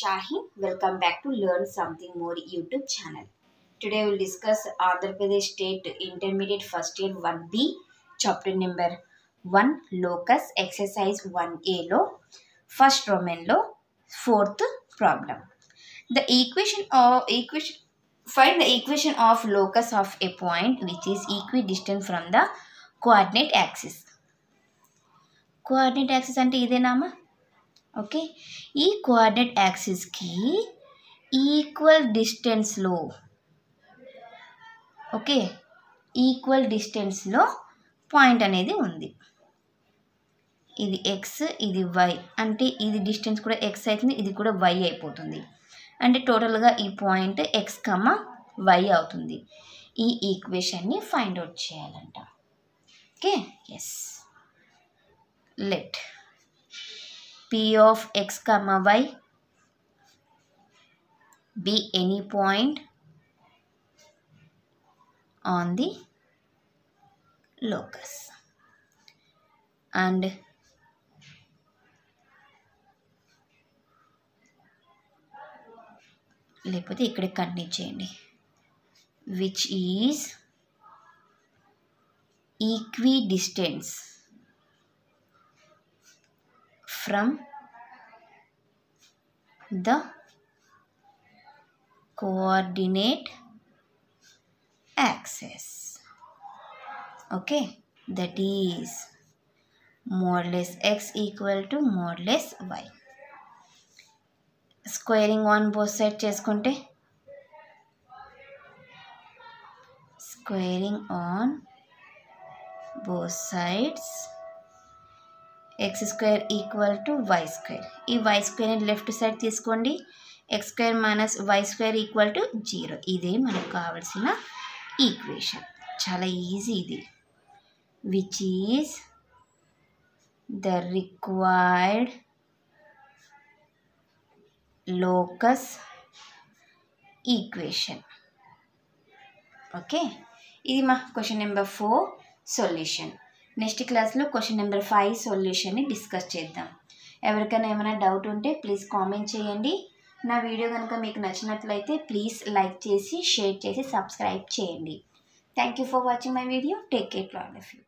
Shaheen. Welcome back to Learn Something More YouTube channel. Today we will discuss Andhra Pradesh State Intermediate First Year 1B Chapter number 1 Locus Exercise 1A lo First Roman lo fourth problem. Find the equation of locus of a point which is equidistant from the coordinate axis. Coordinate axis అంటే ఇదేనామా? Okay, ఈ coordinate యాక్సిస్కి equal డిస్టెన్స్లో point అనేది ఉంది. ఇది X, ఇది why, అంటే ఇది distance కూడా ఎక్స్ అవుతుంది, ఇది కూడా వై అయిపోతుంది. అంటే టోటల్గా ఈ పాయింట్ ఎక్స్ కమా వై అవుతుంది. ఈ ఈక్వేషన్ని ఫైండ్ అవుట్ చేయాలంట. Okay, yes, let P of x comma y be any point on the locus and లేకపోతే ఇక్కడ కంటిన్యూ చేయండి, which is equidistant from the coordinate axis. Okay, that is modulus x equal to modulus y. Squaring on both sides చేసుకుంటే squaring on both sides x square equal to y square. ఈ y square ని left side తీసుకోండి, x square minus y square equal to 0. ఇదే మనకు కావాల్సిన equation. చాలా easy ఇది. Which is the required locus equation. Okay, ఇది మా క్వశ్చన్ నెంబర్ 4 సొల్యూషన్. నెక్స్ట్ క్లాస్లో క్వశ్చన్ నెంబర్ 5 సొల్యూషన్ని డిస్కస్ చేద్దాం. ఎవరికైనా ఏమైనా డౌట్ ఉంటే ప్లీజ్ కామెంట్ చేయండి. నా వీడియో కనుక మీకు నచ్చినట్లయితే ప్లీజ్ లైక్ చేసి, షేర్ చేసి, సబ్స్క్రైబ్ చేయండి. Thank you for watching my video. Take care all of you.